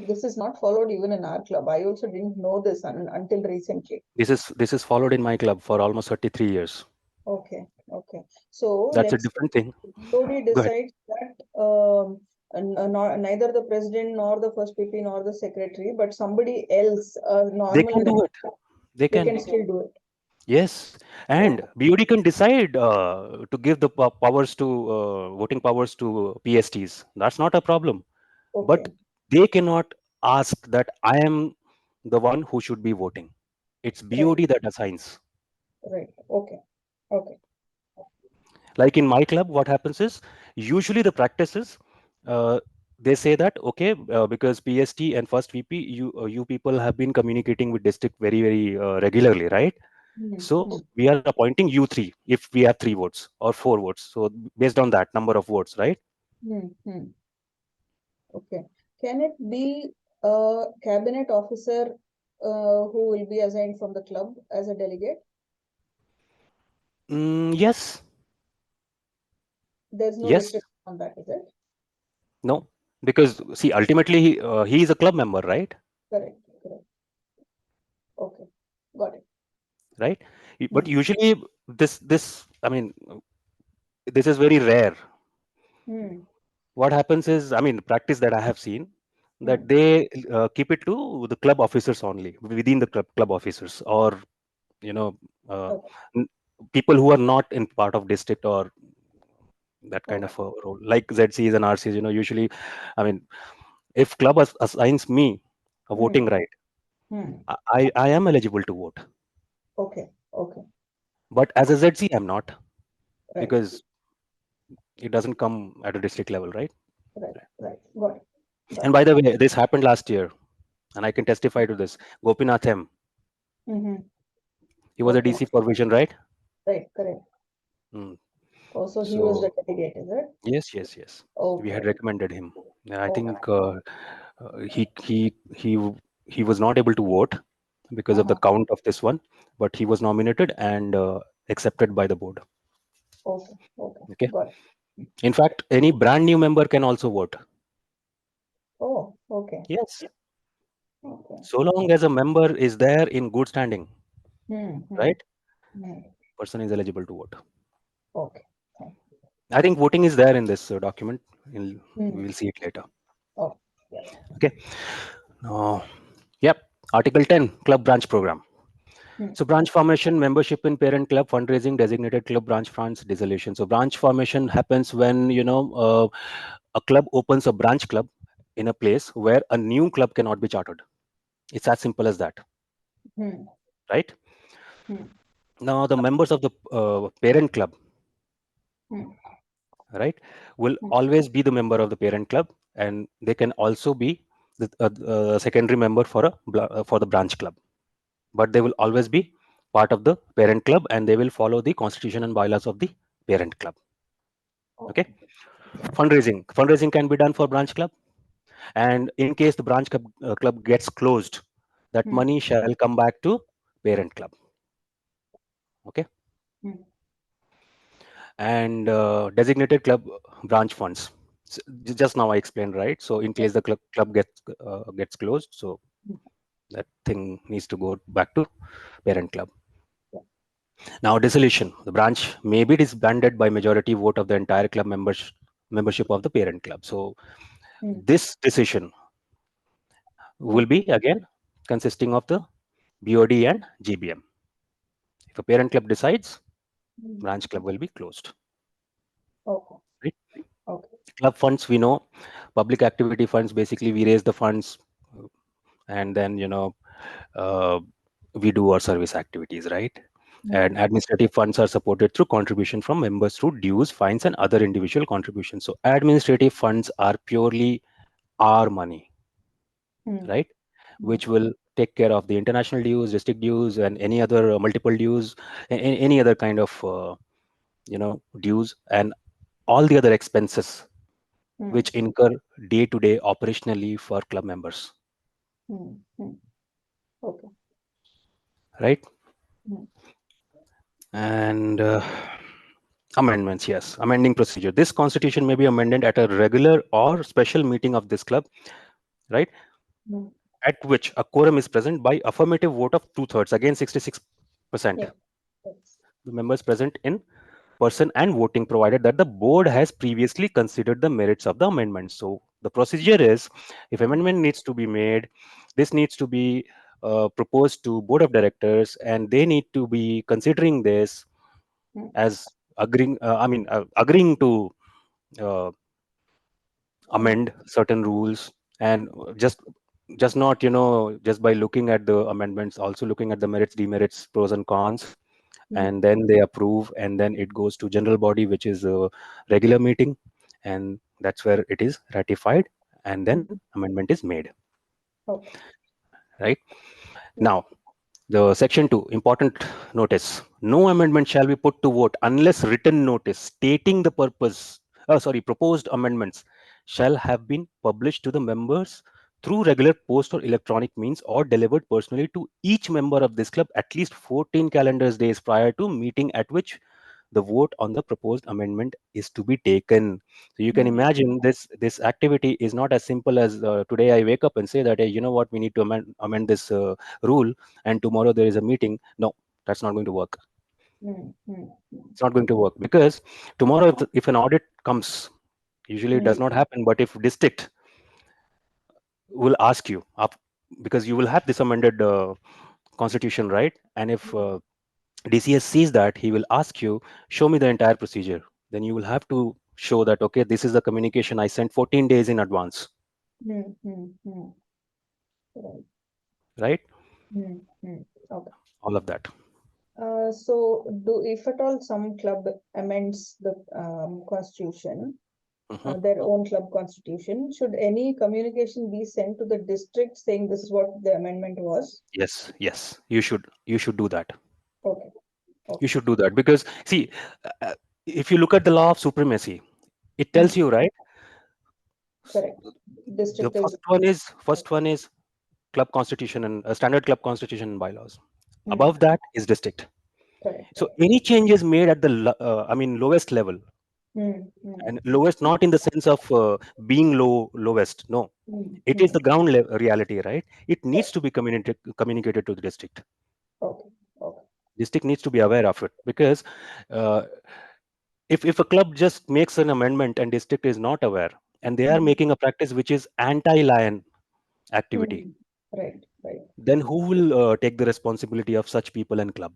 [SPEAKER 2] This is not followed even in our club. I also didn't know this until recently.
[SPEAKER 1] This is followed in my club for almost 33 years.
[SPEAKER 2] Okay. So
[SPEAKER 1] that's a different thing.
[SPEAKER 2] BOD decides that neither the president nor the first PP nor the secretary, but somebody else, a
[SPEAKER 1] They
[SPEAKER 2] normal
[SPEAKER 1] can do
[SPEAKER 2] member,
[SPEAKER 1] it. They
[SPEAKER 2] they
[SPEAKER 1] can.
[SPEAKER 2] can still do it.
[SPEAKER 1] Yes, and
[SPEAKER 2] Yeah.
[SPEAKER 1] BOD can decide to give the powers to voting powers to PSTs. That's not a problem. But
[SPEAKER 2] Okay.
[SPEAKER 1] they cannot ask that I am the one who should be voting. It's
[SPEAKER 2] Right.
[SPEAKER 1] BOD that assigns.
[SPEAKER 2] Right. Okay. Okay.
[SPEAKER 1] Like in my club, what happens is usually the practice is they say that okay, because PST and first VP, you people have been communicating with district very regularly, right? So we are appointing you three if we have 3 votes or 4 votes. So based on that number of votes, right?
[SPEAKER 2] Okay. Can it be a cabinet officer who will be assigned from the club as a delegate?
[SPEAKER 1] Yes.
[SPEAKER 2] There's no
[SPEAKER 1] Yes.
[SPEAKER 2] restriction on that, is it?
[SPEAKER 1] No. Because see, ultimately he is a club member, right?
[SPEAKER 2] Correct. Correct. Okay. Got it.
[SPEAKER 1] Right. But usually this I mean this is very rare. What happens is, I mean, the practice that I have seen that they keep it to the club officers only, within the club officers, or you know, uh,
[SPEAKER 2] Okay.
[SPEAKER 1] n- people who are not in part of district or that kind
[SPEAKER 2] Okay.
[SPEAKER 1] of a role, like ZCs and RCs. Usually, I mean, if club assigns me a voting right, I am eligible to vote.
[SPEAKER 2] Okay. Okay.
[SPEAKER 1] But as a ZC, I'm not,
[SPEAKER 2] Right.
[SPEAKER 1] because it doesn't come at a district level, right?
[SPEAKER 2] Right. Right. Got it. Got
[SPEAKER 1] And
[SPEAKER 2] it.
[SPEAKER 1] by the way, this happened last year, and I can testify to this. Gopinath M. He was a
[SPEAKER 2] Okay.
[SPEAKER 1] DC for Vision, right?
[SPEAKER 2] Right. Correct.
[SPEAKER 1] Mm.
[SPEAKER 2] Oh, so he was the
[SPEAKER 1] So
[SPEAKER 2] delegate, is it?
[SPEAKER 1] yes. We had
[SPEAKER 2] Okay.
[SPEAKER 1] recommended him. I
[SPEAKER 2] Okay.
[SPEAKER 1] think he was not able to vote because of the
[SPEAKER 2] Uh-huh.
[SPEAKER 1] count of this one, but he was nominated and accepted by the board.
[SPEAKER 2] Okay. Okay.
[SPEAKER 1] Okay.
[SPEAKER 2] Got it.
[SPEAKER 1] In fact, any brand new member can also vote.
[SPEAKER 2] Oh, okay.
[SPEAKER 1] Yes.
[SPEAKER 2] Okay.
[SPEAKER 1] So long as a member is there in good standing, right? Person is eligible to vote.
[SPEAKER 2] Okay. Fine.
[SPEAKER 1] I think voting is there in this document. We will see it later.
[SPEAKER 2] Oh, yeah.
[SPEAKER 1] Okay. Yep. Article 10, Club Branch Program. So branch formation, membership in parent club, fundraising, designated club branch funds, dissolution. So branch formation happens when a club opens a branch club in a place where a new club cannot be chartered. It's as simple as that, right? Now the members of the parent club, right, will always be the member of the parent club, and they can also be the secondary member for for the branch club, but they will always be part of the parent club, and they will follow the constitution and bylaws of the parent club. Okay. Fundraising can be done for branch club, and in case the branch club gets closed, that money shall come back to parent club. Okay. And designated club branch funds, just now I explained, right? So in case the club gets closed, so that thing needs to go back to parent club. Now dissolution, the branch may be disbanded by majority vote of the entire club membership of the parent club. So this decision will be again consisting of the BOD and GBM. If a parent club decides, branch club will be closed.
[SPEAKER 2] Okay.
[SPEAKER 1] Right?
[SPEAKER 2] Okay.
[SPEAKER 1] Club funds, we know, public activity funds, basically we raise the funds, and then we do our service activities, right? And administrative funds are supported through contribution from members through dues, fines, and other individual contributions. So administrative funds are purely our money, right? Which will take care of the international dues, district dues, and any other multiple dues, any other kind of dues, and all the other expenses which incur day to day operationally for club members.
[SPEAKER 2] Okay.
[SPEAKER 1] Right. And amendments, yes, amending procedure. This constitution may be amended at a regular or special meeting of this club, right? At which a quorum is present by affirmative vote of 2/3, again 66%.
[SPEAKER 2] Yeah.
[SPEAKER 1] The members present in person and voting, provided that the board has previously considered the merits of the amendment. So the procedure is, if amendment needs to be made, this needs to be proposed to board of directors, and they need to be considering this as agreeing to uh, amend certain rules, and just not just by looking at the amendments, also looking at the merits, demerits, pros and cons, and then they approve, and then it goes to general body, which is a regular meeting, and that's where it is ratified, and then amendment is made.
[SPEAKER 2] Okay.
[SPEAKER 1] Right now, the section 2 important notice: no amendment shall be put to vote unless written notice stating the proposed amendments shall have been published to the members through regular post or electronic means, or delivered personally to each member of this club at least 14 calendar days prior to meeting at which the vote on the proposed amendment is to be taken. So you can imagine this activity is not as simple as today I wake up and say that, hey, you know what, we need to amend this rule, and tomorrow there is a meeting. No, that's not going to work. It's not going to work, because tomorrow if an audit comes, usually it does not happen, but if district will ask you up, because you will have this amended constitution, right? And if DCS sees that, he will ask you, show me the entire procedure. Then you will have to show that, okay, this is the communication I sent 14 days in advance. Right?
[SPEAKER 2] Okay.
[SPEAKER 1] All of that.
[SPEAKER 2] So, if at all some club amends the constitution, their own club constitution, should any communication be sent to the district saying this is what the amendment was?
[SPEAKER 1] Yes, you should do that.
[SPEAKER 2] Okay.
[SPEAKER 1] You should do that, because see, if you look at the law of supremacy, it tells you, right?
[SPEAKER 2] Correct.
[SPEAKER 1] The
[SPEAKER 2] District
[SPEAKER 1] first one is club constitution and standard club constitution and bylaws. Above that is district.
[SPEAKER 2] correct.
[SPEAKER 1] So any changes made at the lowest level, and lowest not in the sense of being lowest, no, it is the ground reality, right? It needs to be communicated to the district.
[SPEAKER 2] Okay. Okay.
[SPEAKER 1] District needs to be aware of it, because uh, if a club just makes an amendment and district is not aware, and they are making a practice which is anti-lion activity,
[SPEAKER 2] Right. Right.
[SPEAKER 1] then who will take the responsibility of such people and club?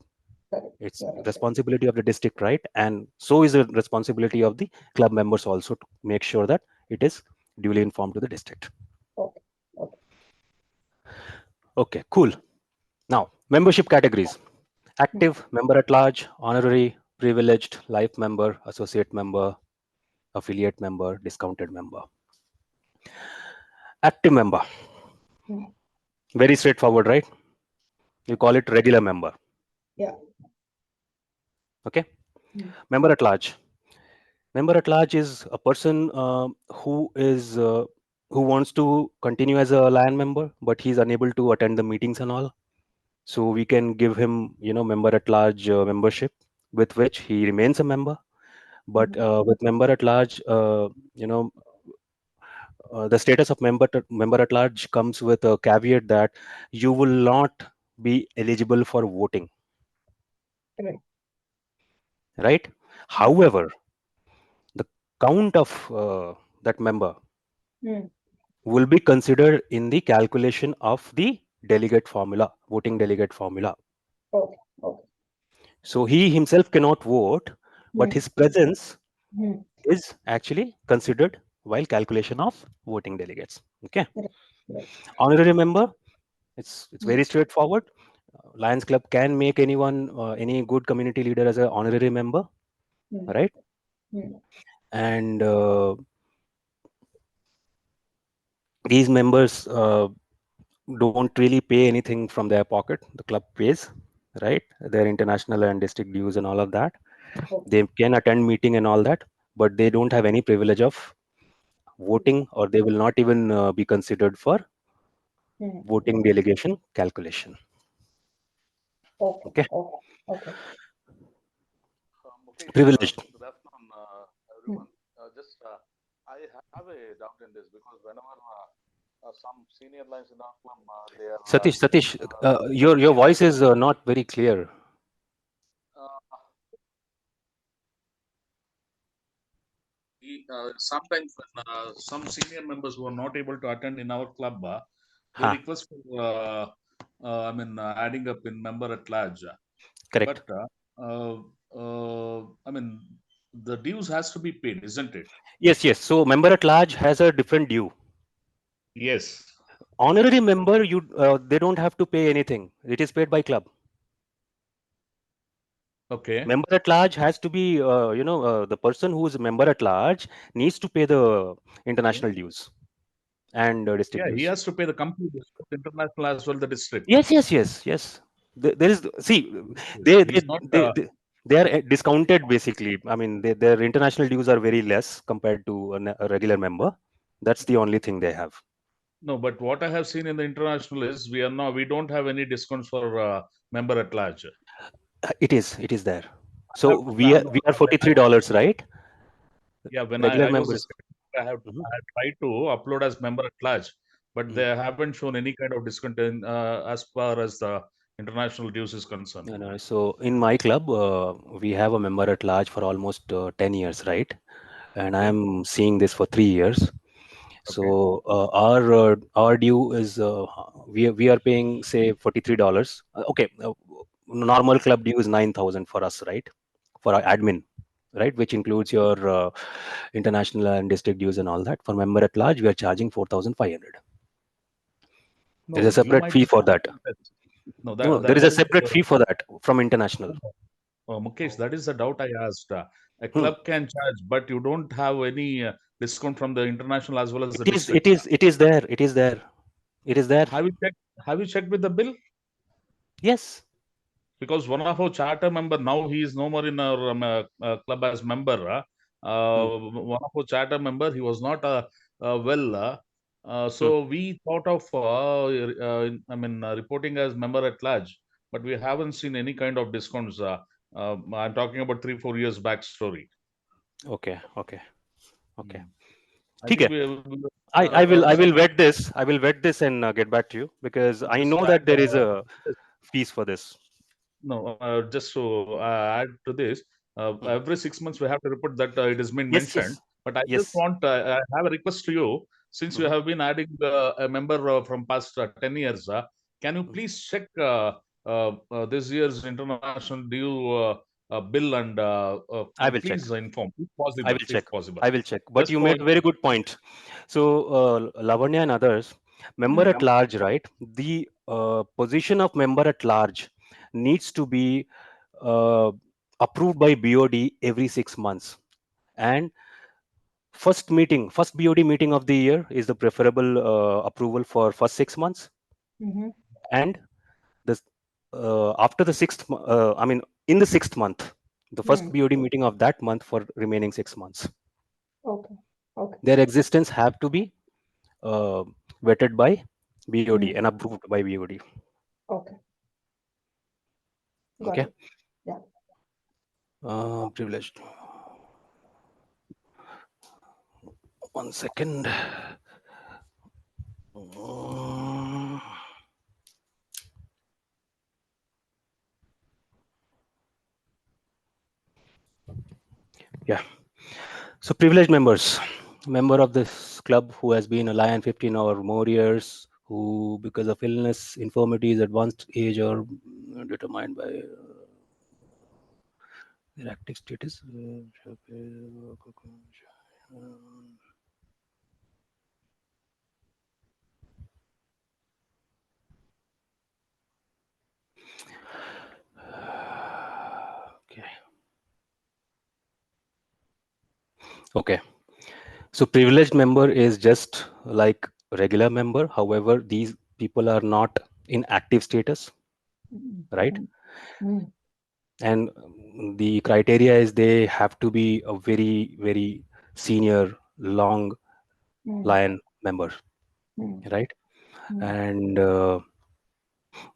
[SPEAKER 2] Correct.
[SPEAKER 1] It's
[SPEAKER 2] Correct.
[SPEAKER 1] responsibility of the district, right? And so is the responsibility of the club members also to make sure that it is duly informed to the district.
[SPEAKER 2] Okay. Okay.
[SPEAKER 1] Okay, cool. Now, membership categories: active, member at large, honorary, privileged, life member, associate member, affiliate member, discounted member. Active member, very straightforward, right? You call it regular member.
[SPEAKER 2] Yeah.
[SPEAKER 1] Okay. Member at large. Member at large is a person who wants to continue as a LAN member, but he's unable to attend the meetings and all. So we can give him, member at large membership, with which he remains a member. But with member at large, the status of member at large comes with a caveat that you will not be eligible for voting.
[SPEAKER 2] Right.
[SPEAKER 1] Right? However, the count of that member will be considered in the calculation of the delegate formula, voting delegate formula.
[SPEAKER 2] Okay. Okay.
[SPEAKER 1] So he himself cannot vote, but his presence is actually considered while calculation of voting delegates. Okay.
[SPEAKER 2] Right.
[SPEAKER 1] Honorary member, it's very straightforward. Lions Club can make anyone, any good community leader as an honorary member, right? And these members don't really pay anything from their pocket. The club pays, right? Their international and district dues and all of that. They can attend meeting and all that, but they don't have any privilege of voting, or they will not even be considered for voting delegation calculation.
[SPEAKER 2] Okay.
[SPEAKER 1] Okay.
[SPEAKER 2] Okay. Okay.
[SPEAKER 3] Okay,
[SPEAKER 1] Privileged.
[SPEAKER 3] good afternoon, everyone. Just I have a doubt in this, because whenever some senior lines in our club, they are
[SPEAKER 1] Satish, your voice is not very clear.
[SPEAKER 3] uh, sometimes when some senior members who are not able to attend in our club, they request for adding up in member at large.
[SPEAKER 1] Correct.
[SPEAKER 3] But the dues has to be paid, isn't it?
[SPEAKER 1] Yes, yes. So member at large has a different due.
[SPEAKER 3] Yes.
[SPEAKER 1] Honorary member, they don't have to pay anything. It is paid by club.
[SPEAKER 3] Okay.
[SPEAKER 1] Member at large has to be, the person who is a member at large needs to pay the international dues and district dues.
[SPEAKER 3] He has to pay the complete international as well the district.
[SPEAKER 1] Yes. There is, see, they are discounted basically. I mean, their international dues are very less compared to a regular member. That's the only thing they have.
[SPEAKER 3] No, but what I have seen in the international is we don't have any discounts for member at large.
[SPEAKER 1] It is there. So we are $43, right?
[SPEAKER 3] Yeah, when
[SPEAKER 1] regular
[SPEAKER 3] I
[SPEAKER 1] members.
[SPEAKER 3] I have tried to upload as member at large, but they haven't shown any kind of discount as far as the international dues is concerned.
[SPEAKER 1] No. So in my club, we have a member at large for almost 10 years, right? And I am seeing this for 3 years. So our due is we are paying say $43. Okay, normal club due is 9,000 for us, right? For our admin, right? Which includes your international and district dues and all that. For member at large, we are charging 4,500. There is a separate fee for that.
[SPEAKER 3] No,
[SPEAKER 1] there is a separate fee for that from international.
[SPEAKER 3] Mukesh, that is the doubt I asked. A club can charge, but you don't have any discount from the international as well as the district.
[SPEAKER 1] It is there.
[SPEAKER 3] Have you checked with the bill?
[SPEAKER 1] Yes.
[SPEAKER 3] Because one of our charter member, now he is no more in our club as member. One of our charter member, he was not so we thought of reporting as member at large, but we haven't seen any kind of discounts. I'm talking about 3-4 years back story.
[SPEAKER 1] Okay.
[SPEAKER 3] I
[SPEAKER 1] will vet this. I will vet this and get back to you, because I know that there is a fees for this.
[SPEAKER 3] No, just to add to this, every 6 months we have to report that it has been mentioned.
[SPEAKER 1] Yes.
[SPEAKER 3] But I just want, I have a request to you, since you have been adding a member from past 10 years. Can you please check this year's international due bill, and
[SPEAKER 1] I will
[SPEAKER 3] please
[SPEAKER 1] check.
[SPEAKER 3] inform, if possible.
[SPEAKER 1] I will check. But you made a very good point. So Lavanya and others, member at large, right? The position of member at large needs to be approved by BOD every 6 months. And first BOD meeting of the year is the preferable approval for first 6 months. And this after the 6th, in the 6th month, the first BOD meeting of that month for remaining 6 months.
[SPEAKER 2] Okay.
[SPEAKER 1] Their existence have to be vetted by BOD and approved by BOD.
[SPEAKER 2] Okay.
[SPEAKER 1] Okay.
[SPEAKER 2] Yeah.
[SPEAKER 1] Privileged. One second. Yeah. So privileged members, member of this club who has been a Lion 15 or more years, who because of illness, infirmities, advanced age, or determined by their active status. Okay. So privileged member is just like regular member. However, these people are not in active status, right? And the criteria is they have to be a very, very senior, long Lion member, right? And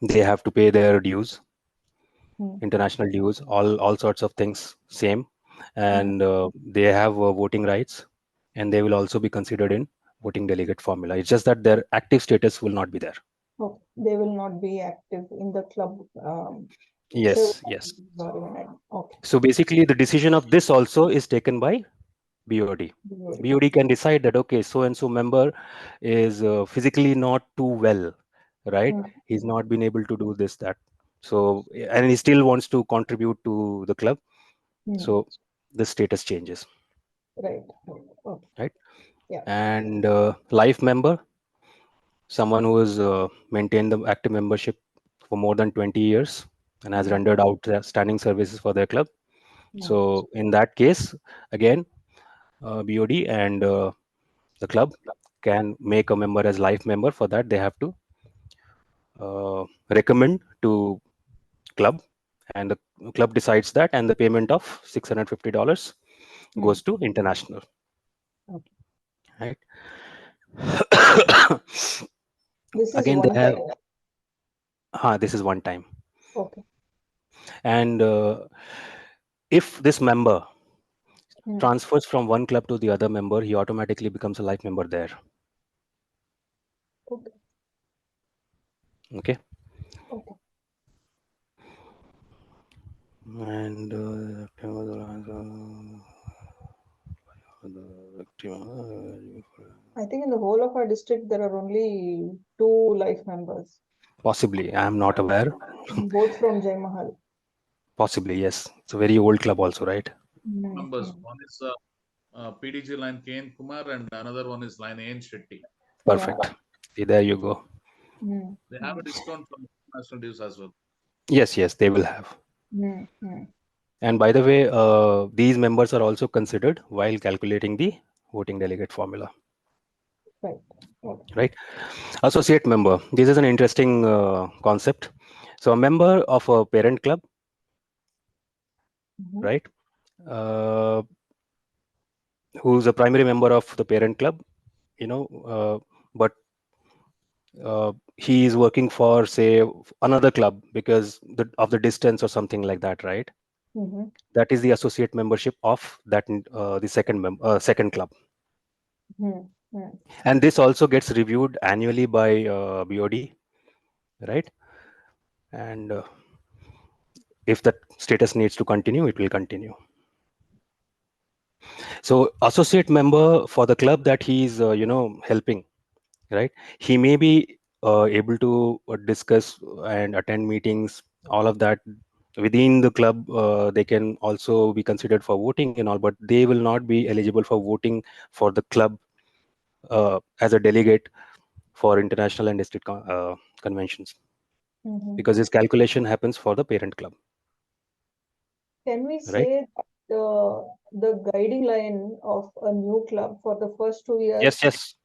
[SPEAKER 1] they have to pay their dues, international dues, all sorts of things, same. And they have voting rights, and they will also be considered in voting delegate formula. It's just that their active status will not be there.
[SPEAKER 2] Okay. They will not be active in the club.
[SPEAKER 1] Yes.
[SPEAKER 2] Okay.
[SPEAKER 1] So basically, the decision of this also is taken by BOD.
[SPEAKER 2] BOD.
[SPEAKER 1] BOD can decide that, okay, so and so member is physically not too well, right? He's not been able to do this, that. So, and he still wants to contribute to the club. So the status changes.
[SPEAKER 2] Right. Okay.
[SPEAKER 1] Right.
[SPEAKER 2] Yeah.
[SPEAKER 1] And life member, someone who has maintained the active membership for more than 20 years and has rendered outstanding services for their club. So in that case, again, BOD and the club can make a member as life member. For that, they have to recommend to club, and the club decides that, and the payment of $650 goes to international.
[SPEAKER 2] Okay.
[SPEAKER 1] Right.
[SPEAKER 2] This is
[SPEAKER 1] Again,
[SPEAKER 2] one
[SPEAKER 1] they have.
[SPEAKER 2] time.
[SPEAKER 1] This is one time.
[SPEAKER 2] Okay.
[SPEAKER 1] And if this member transfers from one club to the other member, he automatically becomes a life member there.
[SPEAKER 2] Okay.
[SPEAKER 1] Okay.
[SPEAKER 2] Okay.
[SPEAKER 1] And
[SPEAKER 2] I think in the whole of our district there are only 2 life members.
[SPEAKER 1] Possibly, I am not aware.
[SPEAKER 2] Both from Jai Mahal.
[SPEAKER 1] Possibly, yes. It's a very old club also, right?
[SPEAKER 3] Members. One is PDG line KN Kumar and another one is line AN Shetty.
[SPEAKER 1] Perfect. See, there you go.
[SPEAKER 3] They have a discount from national dues as well.
[SPEAKER 1] Yes, they will have. And by the way, these members are also considered while calculating the voting delegate formula.
[SPEAKER 2] Right.
[SPEAKER 1] Right. Associate member. This is an interesting concept. So a member of a parent club, right, who's a primary member of the parent club, but he is working for, say, another club because of the distance or something like that, right? That is the associate membership of that the second club. And this also gets reviewed annually by BOD, right? And if that status needs to continue, it will continue. So associate member for the club that he's helping, right? He may be able to discuss and attend meetings, all of that within the club. They can also be considered for voting and all, but they will not be eligible for voting for the club as a delegate for international and district conventions, because this calculation happens for the parent club.
[SPEAKER 2] Can we say the guiding line of a new club for the first 2 years?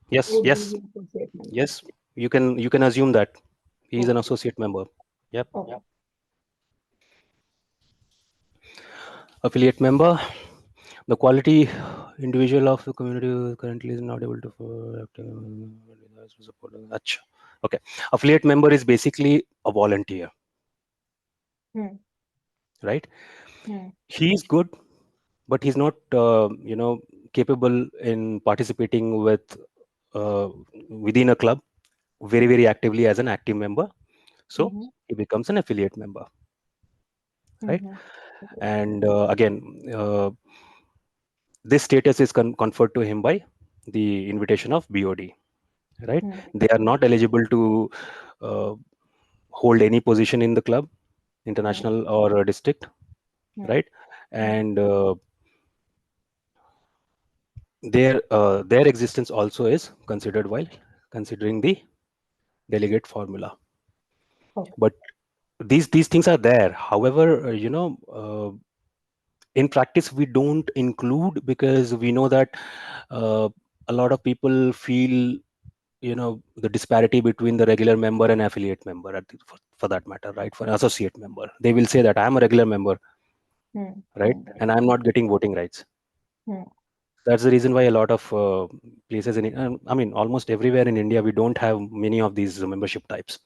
[SPEAKER 1] Yes. You can assume that he is an associate member. Yep.
[SPEAKER 2] Okay.
[SPEAKER 1] Affiliate member, the quality individual of the community currently is not able to support. Okay. Affiliate member is basically a volunteer. Right? He is good, but he's not capable in participating within a club very, very actively as an active member. So he becomes an affiliate member. Right? And again, this status is conferred to him by the invitation of BOD. Right? They are not eligible to hold any position in the club, international or district. Right? And their existence also is considered while considering the delegate formula. But these things are there. However, in practice we don't include, because we know that a lot of people feel the disparity between the regular member and affiliate member, for that matter, right? For an associate member, they will say that I'm a regular member, right, and I'm not getting voting rights. That's the reason why a lot of places almost everywhere in India, we don't have many of these membership types.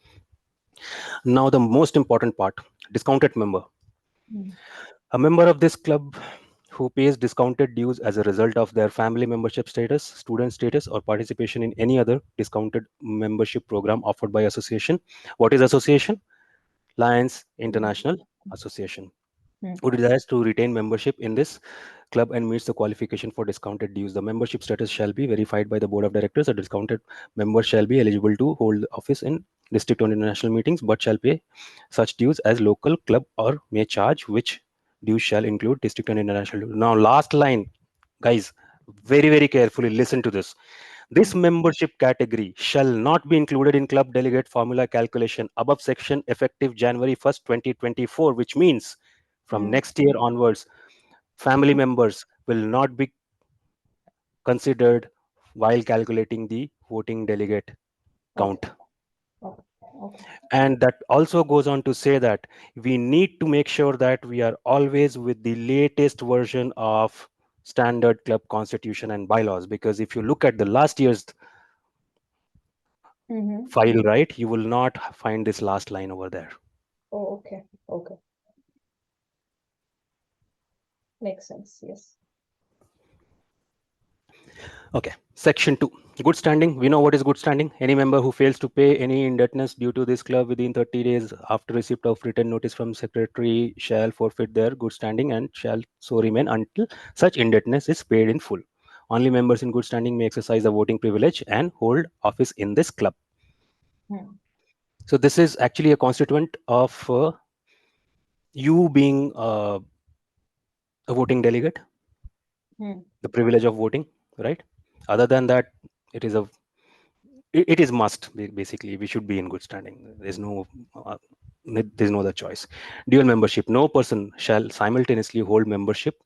[SPEAKER 1] Now the most important part, discounted member. A member of this club who pays discounted dues as a result of their family membership status, student status, or participation in any other discounted membership program offered by association. What is association? Lions International Association. who desires to retain membership in this club and meets the qualification for discounted dues. The membership status shall be verified by the board of directors. A discounted member shall be eligible to hold office in district or international meetings, but shall pay such dues as local club or may charge, which dues shall include district and international dues. Now, last line, guys, very, very carefully listen to this. This membership category shall not be included in club delegate formula calculation above section effective January 1st, 2024, which means from next year onwards, family members will not be considered while calculating the voting delegate count.
[SPEAKER 2] Okay.
[SPEAKER 1] And that also goes on to say that we need to make sure that we are always with the latest version of standard club constitution and bylaws, because if you look at the last year's file, right, you will not find this last line over there.
[SPEAKER 2] Oh, okay. Makes sense, yes.
[SPEAKER 1] Okay, section 2, good standing. We know what is good standing. Any member who fails to pay any indebtedness due to this club within 30 days after receipt of written notice from secretary shall forfeit their good standing and shall so remain until such indebtedness is paid in full. Only members in good standing may exercise the voting privilege and hold office in this club. So this is actually a constituent of you being a voting delegate, the privilege of voting, right? Other than that, it is must. Basically, we should be in good standing. There's no other choice. Dual membership. No person shall simultaneously hold membership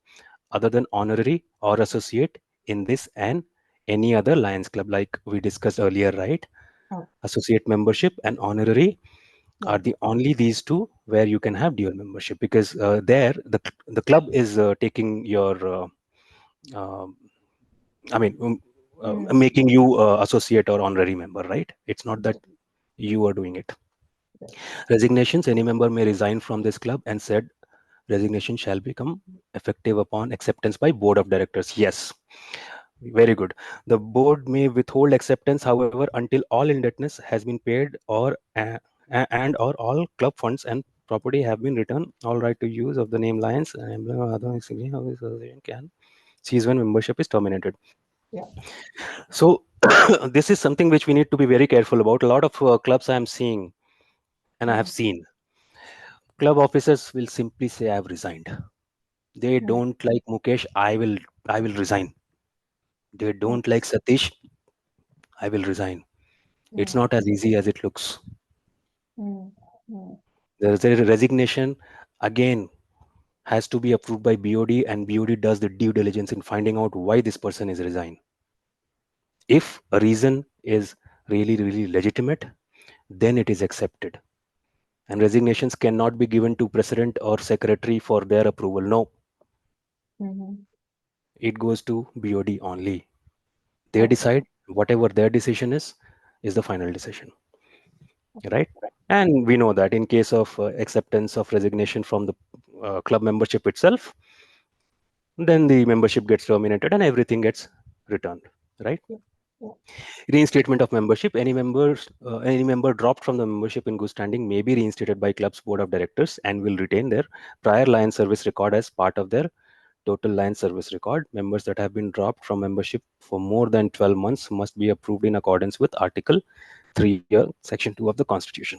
[SPEAKER 1] other than honorary or associate in this and any other Lions Club, like we discussed earlier, right? Associate membership and honorary are the only these two where you can have dual membership, because there the club is taking your making you associate or honorary member, right? It's not that you are doing it. Resignations. Any member may resign from this club and said resignation shall become effective upon acceptance by board of directors. Yes, very good. The board may withhold acceptance, however, until all indebtedness has been paid or and or all club funds and property have been returned. All right to use of the name Lions and emblem or other association can cease when membership is terminated.
[SPEAKER 2] Yeah.
[SPEAKER 1] So this is something which we need to be very careful about. A lot of clubs I am seeing and I have seen, club officers will simply say I've resigned. They don't like Mukesh, I will resign. They don't like Satish, I will resign. It's not as easy as it looks. There's a resignation, again, has to be approved by BOD, and BOD does the due diligence in finding out why this person is resigned. If a reason is really, really legitimate, then it is accepted. And resignations cannot be given to president or secretary for their approval. No. It goes to BOD only. They decide, whatever their decision is the final decision, right? And we know that in case of acceptance of resignation from the club membership itself, then the membership gets terminated and everything gets returned, right? Reinstatement of membership. Any member dropped from the membership in good standing may be reinstated by club's board of directors and will retain their prior Lions service record as part of their total Lions service record. Members that have been dropped from membership for more than 12 months must be approved in accordance with Article 3, Section 2 of the Constitution.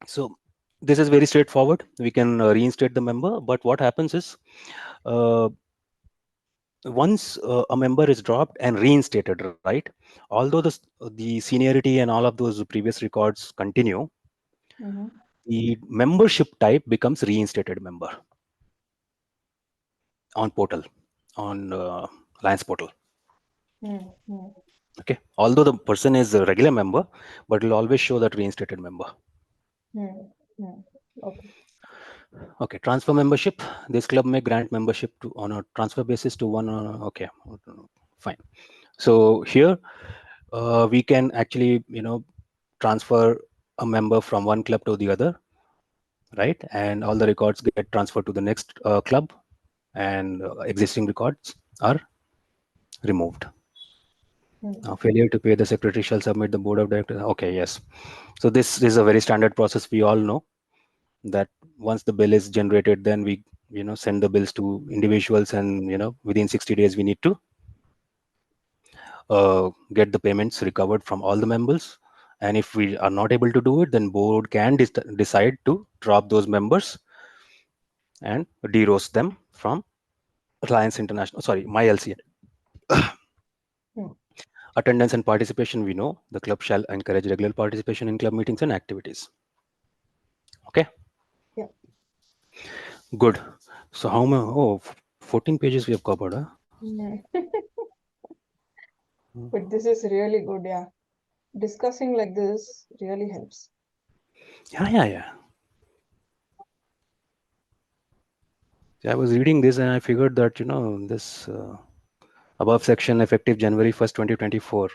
[SPEAKER 1] So this is very straightforward. We can reinstate the member, but what happens is once a member is dropped and reinstated, right? Although the seniority and all of those previous records continue, the membership type becomes reinstated member on portal, on Lions portal. Okay, although the person is a regular member, but it will always show that reinstated member. Okay, transfer membership. This club may grant membership on a transfer basis to one. Okay, fine. So here we can actually, transfer a member from one club to the other, right? And all the records get transferred to the next club, and existing records are removed. Now, failure to pay, the secretary shall submit the board of directors. Okay, yes. So this is a very standard process we all know. that once the bill is generated, then we send the bills to individuals, and within 60 days we need to get the payments recovered from all the members. And if we are not able to do it, then board can decide to drop those members and de-roast them from Reliance International, sorry, MyLCI. Attendance and participation, we know the club shall encourage regular participation in club meetings and activities. Okay.
[SPEAKER 2] Yeah.
[SPEAKER 1] Good. So how many? 14 pages we have covered, huh?
[SPEAKER 2] But this is really good, yeah. Discussing like this really helps.
[SPEAKER 1] Yeah. I was reading this and I figured that, this above section effective January 1st, 2024.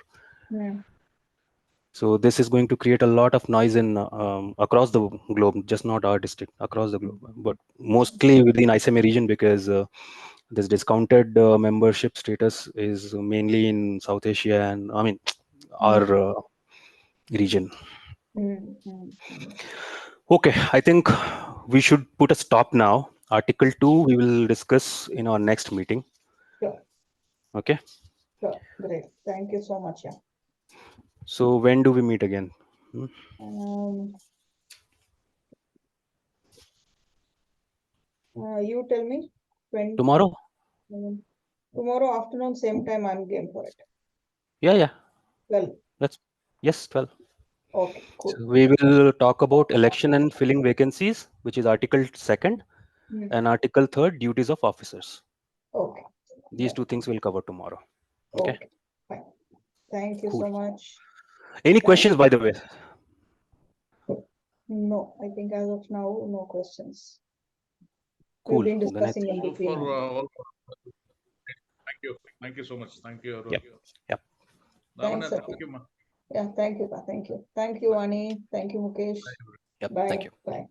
[SPEAKER 1] So this is going to create a lot of noise in across the globe, just not our district, across the globe, but mostly within ICMA region, because this discounted membership status is mainly in South Asia and our region. Okay, I think we should put a stop now. Article 2 we will discuss in our next meeting.
[SPEAKER 2] Sure.
[SPEAKER 1] Okay.
[SPEAKER 2] Sure. Great. Thank you so much. Yeah.
[SPEAKER 1] So when do we meet again?
[SPEAKER 2] You tell me. When?
[SPEAKER 1] Tomorrow?
[SPEAKER 2] Tomorrow afternoon, same time, I'm game for it.
[SPEAKER 1] Yeah.
[SPEAKER 2] 12.
[SPEAKER 1] Yes, 12.
[SPEAKER 2] Okay, cool.
[SPEAKER 1] So we will talk about election and filling vacancies, which is Article 2nd, and Article 3rd, duties of officers.
[SPEAKER 2] Okay.
[SPEAKER 1] These two things we'll cover tomorrow. Okay.
[SPEAKER 2] Fine. Thank you so much.
[SPEAKER 1] Any questions, by the way?
[SPEAKER 2] No, I think as of now, no questions.
[SPEAKER 1] Cool.
[SPEAKER 2] We've been discussing in between.
[SPEAKER 3] Thank you so much. Thank you.
[SPEAKER 1] Yep.
[SPEAKER 2] Thanks,
[SPEAKER 3] Thank you, ma.
[SPEAKER 2] Yeah, thank you. Thank you, Ani. Thank you, Mukesh.
[SPEAKER 1] Yep.
[SPEAKER 2] Bye.
[SPEAKER 1] Thank you.
[SPEAKER 2] Bye.